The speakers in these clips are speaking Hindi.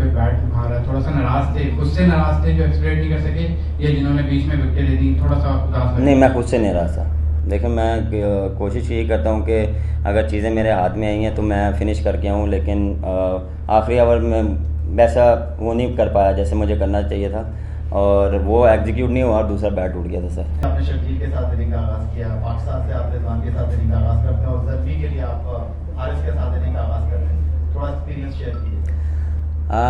पे बैट उठा रहा है, थोड़ा सा नाराज थे, खुद से नाराज थे जो एक्सप्लेन नहीं कर सके, ये जिन्होंने बीच में विकेट दे दी, थोड़ा सा उदास लगा? नहीं, मैं खुद से नहीं रहा था। देखिए, मैं कोशिश यही करता हूँ कि अगर चीज़ें मेरे हाथ में आई हैं तो मैं फ़िनिश करके आऊँ, लेकिन आखिरी ओवर में वैसा वो नहीं कर पाया जैसे मुझे करना चाहिए था, और वो एग्जीक्यूट नहीं हुआ और दूसरा बैट उठ गया था सर। आपने शकील के साथ इनिंग का आगाज़ किया, पाकिस्तान से आप रिजवान के साथ इनिंग का आगाज़ करते हैं और जर्बी के लिए आप हारिस के साथ इनिंग का आगाज़ करते हैं, थोड़ा एक्सपीरियंस शेयर कीजिए।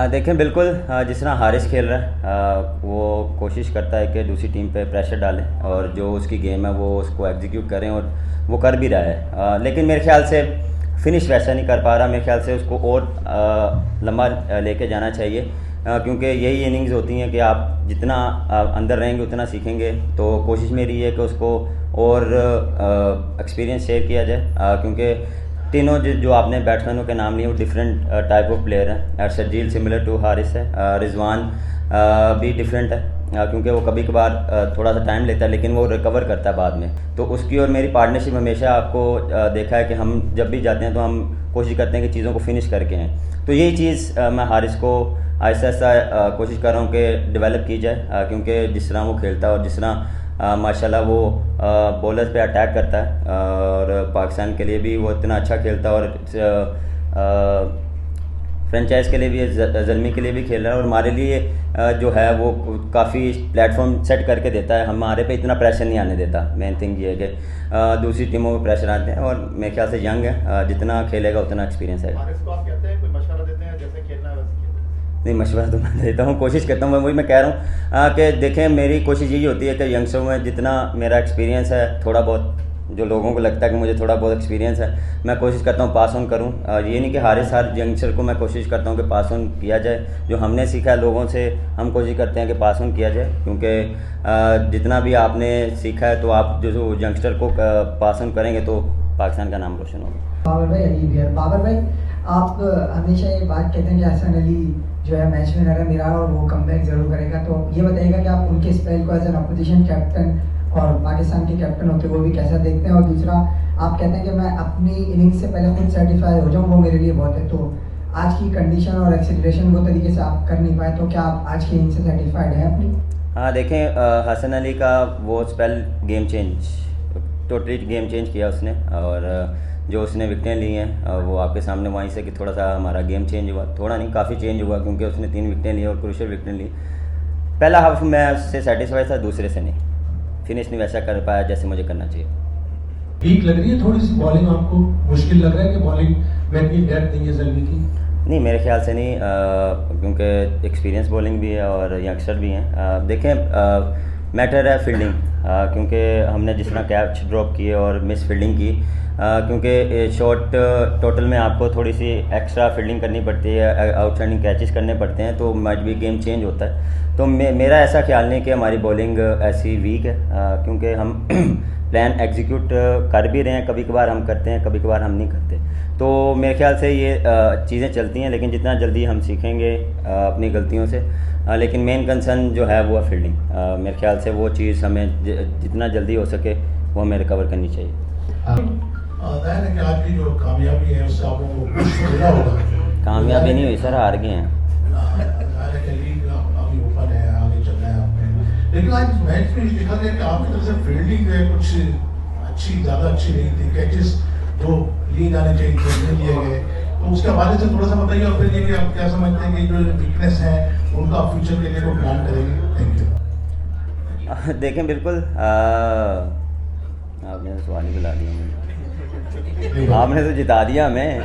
देखें, बिल्कुल जिस तरह हारिस खेल रहा है वो कोशिश करता है कि दूसरी टीम पे प्रेशर डालें और जो उसकी गेम है वो उसको एग्जीक्यूट करें, और वो कर भी रहा है। लेकिन मेरे ख्याल से फिनिश वैसा नहीं कर पा रहा। मेरे ख्याल से उसको और लंबा लेके जाना चाहिए, क्योंकि यही इनिंग्स होती हैं कि आप जितना अंदर रहेंगे उतना सीखेंगे। तो कोशिश मेरी है कि उसको और एक्सपीरियंस शेयर किया जाए, क्योंकि तीनों जो आपने बैट्समैनों के नाम लिए वो डिफरेंट टाइप ऑफ प्लेयर हैं। शर्जील सिमिलर टू हारिस है, रिजवान भी डिफरेंट है, क्योंकि वो कभी कभार थोड़ा सा टाइम लेता है लेकिन वो रिकवर करता है बाद में। तो उसकी और मेरी पार्टनरशिप हमेशा आपको देखा है कि हम जब भी जाते हैं तो हम कोशिश करते हैं कि चीज़ों को फिनिश करके आएँ। तो यही चीज़ मैं हारिस को आहिस्ता आहिस्ता कोशिश कर रहा हूँ कि डेवलप की जाए, क्योंकि जिस तरह वो खेलता है और जिस तरह माशाल्लाह वो बॉलर्स पे अटैक करता है, और पाकिस्तान के लिए भी वो इतना अच्छा खेलता है, और फ्रेंचाइज के लिए भी ज़ल्मी के लिए भी खेल रहा है, और हमारे लिए जो है वो काफ़ी प्लेटफॉर्म सेट करके देता है। हमारे पे इतना प्रेशर नहीं आने देता। मेन थिंग ये है कि दूसरी टीमों में प्रेशर आते हैं, और मेरे ख्याल से यंग है, जितना खेलेगा उतना एक्सपीरियंस है। हारिस को आप कहते हैं कोई मशवरा देते हैं जैसे खेलना है वैसे खेलना? नहीं, मशवरा तो मैं देता हूँ, कोशिश करता हूँ। वही मैं कह रहा हूँ कि देखें, मेरी कोशिश यही होती है कि यंगस्टरों में जितना मेरा एक्सपीरियंस है, थोड़ा बहुत जो लोगों को लगता है कि मुझे थोड़ा बहुत एक्सपीरियंस है, मैं कोशिश करता हूँ पास ऑन करूँ। ये नहीं कि हारिस हर यंगस्टर को मैं कोशिश करता हूँ कि पास ऑन किया जाए। जो हमने सीखा है लोगों से, हम कोशिश करते हैं कि पास ऑन किया जाए, क्योंकि जितना भी आपने सीखा है तो आप जो यंगस्टर को पास ऑन करेंगे तो पाकिस्तान का नाम रोशन होगा। बाबर भाई, अली भी है। बाबर भाई, आप हमेशा ये बात कहते हैं कि हसन अली जो है मैच में नरम मिला और वो कमबैक जरूर करेगा, तो ये बताइएगा कि आप उनके स्पेल को एज एन अपोजिशन कैप्टन और पाकिस्तान के कैप्टन होते हुए भी कैसा देखते हैं? और दूसरा, आप कहते हैं कि मैं अपनी इनिंग्स से पहले खुद सर्टिफाई हो जाऊँ, वो मेरे लिए बहुत है। तो आज की कंडीशन और एक्सीलरेशन वो तरीके से आप कर नहीं पाए, तो क्या आप आज की इनिंग्स से सर्टिफाइड हैं अपनी? हाँ, देखें, हसन अली का वो spell game change, totally game change किया उसने, और जो उसने विकटें ली हैं वो आपके सामने वहीं से कि थोड़ा सा हमारा गेम चेंज हुआ। थोड़ा नहीं, काफ़ी चेंज हुआ, क्योंकि उसने 3 विकटें ली और क्रूशियल विकटें ली। पहला हाफ मैं उससे सेटिस्फाई था, दूसरे से नहीं, फिनिश नहीं वैसा कर पाया जैसे मुझे करना चाहिए। वीक लग रही है थोड़ी सी बॉलिंग, आपको मुश्किल लग रहा है कि बॉलिंग में इतनी डेप्थ नहीं है ज़ल्मी की? नहीं, मेरे ख्याल से नहीं, क्योंकि एक्सपीरियंस बॉलिंग भी है और यंगस्टर भी हैं। देखें, मैटर है फील्डिंग, क्योंकि हमने जिस तरह कैच ड्रॉप किए और मिस फील्डिंग की, क्योंकि शॉट टोटल में आपको थोड़ी सी एक्स्ट्रा फील्डिंग करनी पड़ती है, आउटस्टैंडिंग कैचेस करने पड़ते हैं, तो मैच भी गेम चेंज होता है। तो मेरा ऐसा ख्याल नहीं कि हमारी बॉलिंग ऐसी वीक है, क्योंकि हम प्लान एग्जीक्यूट कर भी रहे हैं, कभी कभार हम करते हैं, कभी कभार हम नहीं करते। तो मेरे ख्याल से ये चीज़ें चलती हैं, लेकिन जितना जल्दी हम सीखेंगे अपनी गलतियों से, लेकिन मेन कंसर्न जो है वो है फील्डिंग। मेरे ख्याल से वो चीज़ हमें जितना जल्दी हो सके वो हमें रिकवर करनी चाहिए। जाहिर है कि आपकी जो कामयाबी है उससे आप लोगों को कुछ मिला होगा। कामयाबी नहीं हुई सर, हार गए हैं। जाहिर है कि लीग अभी ओपन है, आगे चलना है आपने, लेकिन आज मैच में देखा गया कि आपकी तरफ से फील्डिंग जो है कुछ अच्छी, ज़्यादा अच्छी नहीं थी। कैचेस जो लिए जाने चाहिए थे नहीं लिए गए, तो उसके हवाले से थोड़ा सा बताइए, और फिर ये कि आप क्या समझते हैं कि जो वीकनेस है उनका फ्यूचर के लिए वो प्लान करेंगे? Thank you. देखें, बिल्कुल आपने तो सवाल ही बुला दिया मुझे, आपने तो जिता दिया हमें।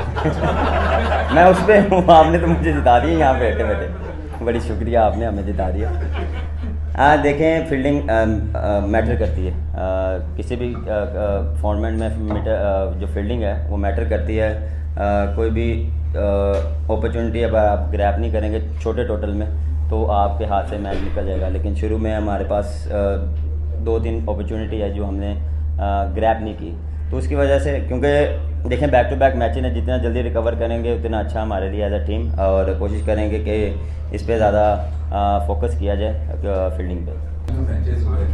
मैं उस पर हूँ, आपने तो मुझे जिता दिया यहाँ बैठे बैठे। बड़ी शुक्रिया, आपने हमें जिता दिया। देखें, फील्डिंग मैटर करती है, किसी भी फॉर्मेट में जो फील्डिंग है वो मैटर करती है। कोई भी अपॉर्चुनिटी अब आप ग्रैब नहीं करेंगे छोटे टोटल में तो आपके हाथ से मैच निकल जाएगा, लेकिन शुरू में हमारे पास 2-3 अपॉर्चुनिटी है जो हमने ग्रैब नहीं की, तो उसकी वजह से, क्योंकि देखें बैक टू बैक मैचेस हैं, जितना जल्दी रिकवर करेंगे उतना अच्छा हमारे लिए एज अ टीम, और कोशिश करेंगे कि इस पे ज़्यादा फोकस किया जाए फील्डिंग पे। जो मैचेस हुए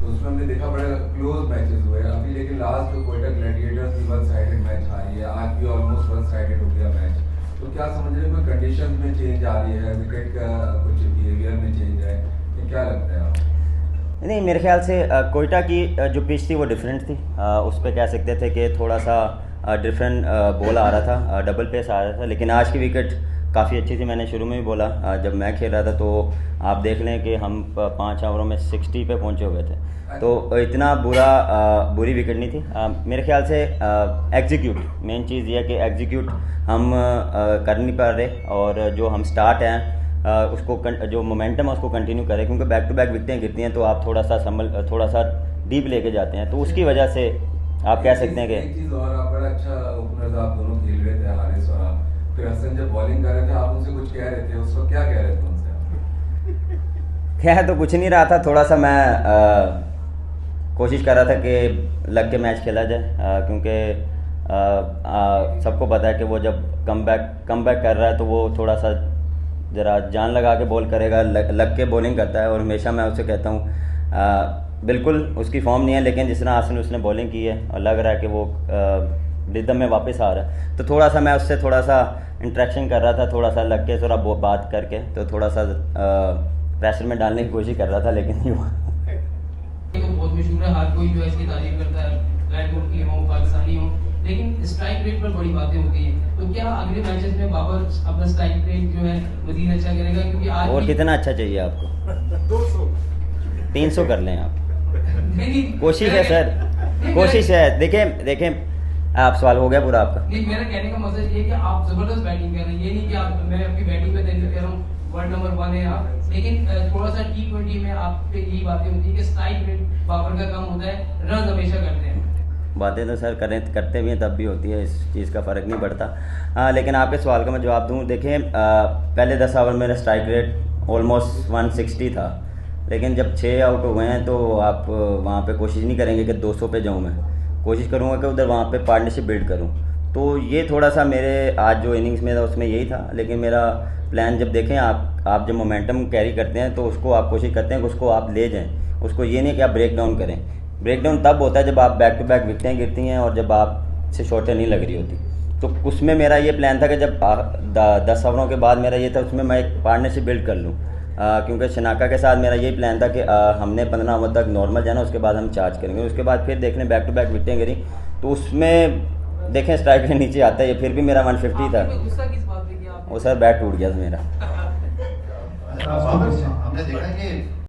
तो उसमें हमने देखा बड़े क्लोज मैचेस हुए अभी, लेकिन लास्ट जो कोयटा ग्लैडिएटर्स की वन साइडेड मैच हारी है, आज भी ऑलमोस्ट वन साइडेड हो गया मैच। तो क्या समझ रहे हैं कोई कंडीशन में चेंज आ रही है, विकेट का कुछ बिहेवियर में चेंज है, ये क्या लगता है आपको? नहीं, मेरे ख्याल से कोयटा की जो पिच थी वो डिफरेंट थी। उस पर कह सकते थे कि थोड़ा सा डिफरेंट बॉल आ रहा था, डबल पेस आ रहा था। लेकिन आज की विकेट काफ़ी अच्छी थी। मैंने शुरू में भी बोला, जब मैं खेल रहा था तो आप देख लें कि हम 5 ओवरों में 60 पे पहुंचे हुए थे, तो इतना बुरी विकेट नहीं थी। मेरे ख्याल से एग्जीक्यूट मेन चीज़ ये है कि एग्जीक्यूट हम कर नहीं पा रहे, और जो हम स्टार्ट हैं उसको जो मोमेंटम है उसको कंटिन्यू करें, क्योंकि बैक टू बैक विकेटें गिरती हैं तो आप थोड़ा सा डीप लेके जाते हैं, तो उसकी वजह से आप कह सकते हैं कि एक चीज़ और, आप बड़ा अच्छा ओपनर्स आप दोनों खेल रहे थे, हारिस और आप। फिर हसन जब बॉलिंग कर रहे थे आप उनसे कुछ कह रहे थे, उस वक्त क्या कह रहे थे उनसे आप? कह तो कुछ नहीं रहा था, थोड़ा सा मैं कोशिश कर रहा था कि लग के मैच खेला जाए, क्योंकि सबको पता है कि वो जब कम बैक कर रहा है तो वो थोड़ा सा ज़रा जान लगा के बॉल करेगा, लग के बॉलिंग करता है। और हमेशा मैं उससे कहता हूँ बिल्कुल उसकी फॉर्म नहीं है, लेकिन जिस तरह आसन उसने बॉलिंग की है और लग रहा है कि वो रिदम में वापस आ रहा है, तो थोड़ा सा मैं उससे थोड़ा सा इंटरेक्शन कर रहा था, थोड़ा सा लग के थोड़ा बात करके, तो थोड़ा सा प्रेशर में डालने की कोशिश कर रहा था, लेकिन नहीं हुआ। तो बहुत मशहूर है, हर कोई जो है इसकी तारीफ करता है, रेड बॉल की हो, पाकिस्तानी हो, लेकिन स्ट्राइक रेट पर बड़ी बातें होती हैं। तो क्या अगले मैचेस में बाबर अपना स्ट्राइक रेट जो है मजीद अच्छा करेगा? क्योंकि आज और कितना अच्छा चाहिए आपको? 300 कर लें आप। कोशिश है सर, कोशिश है। देखें आप सवाल हो गया पूरा आपका। नहीं, मेरा कहने का मकसद ये है कि आप जबरदस्त बैटिंग कर रहे हैं, ये नहीं कि आप, मैं आपकी बैटिंग पे तनकीद कर रहा हूँ, वर्ल्ड नंबर 1 है आप, लेकिन थोड़ा सा T20 में आप पे यही बातें होती है कि स्ट्राइक रेट बाबर का कम होता है, रन हमेशा करते हैं। बातें तो सर करते भी हैं तब भी होती है, इस चीज़ का फ़र्क नहीं पड़ता। लेकिन आपके सवाल का मैं जवाब दूँ। देखें पहले 10 ओवर मेरा स्ट्राइक रेट ऑलमोस्ट 160 था, लेकिन जब 6 आउट हो गए हैं तो आप वहाँ पे कोशिश नहीं करेंगे कि 200 पे जाऊँ। मैं कोशिश करूँगा कि उधर वहाँ पे पार्टनरशिप बिल्ड करूँ। तो ये थोड़ा सा मेरे आज जो इनिंग्स में था उसमें यही था। लेकिन मेरा प्लान जब देखें आप जब मोमेंटम कैरी करते हैं तो उसको आप कोशिश करते हैं कि उसको आप ले जाएँ, उसको ये नहीं कि आप ब्रेक डाउन करें। ब्रेक डाउन तब होता है जब आप बैक टू बैक विकेटें गिरती हैं और जब आप से शॉटें नहीं लग रही होती। तो उसमें मेरा ये प्लान था कि जब 10 ओवरों के बाद मेरा ये था उसमें मैं एक पार्टनरशिप बिल्ड कर लूँ, क्योंकि शनाका के साथ मेरा यही प्लान था कि हमने 15 ओवर तक नॉर्मल जाना, उसके बाद हम चार्ज करेंगे। उसके बाद फिर देख लें बैक टू बैक विकेटें गिरी तो उसमें देखें स्ट्राइक के नीचे आता है, फिर भी मेरा 150 था। गुस्सा किस बात पे किया आपने? वो सर बैट टूट गया था मेरा। हमने देखा कि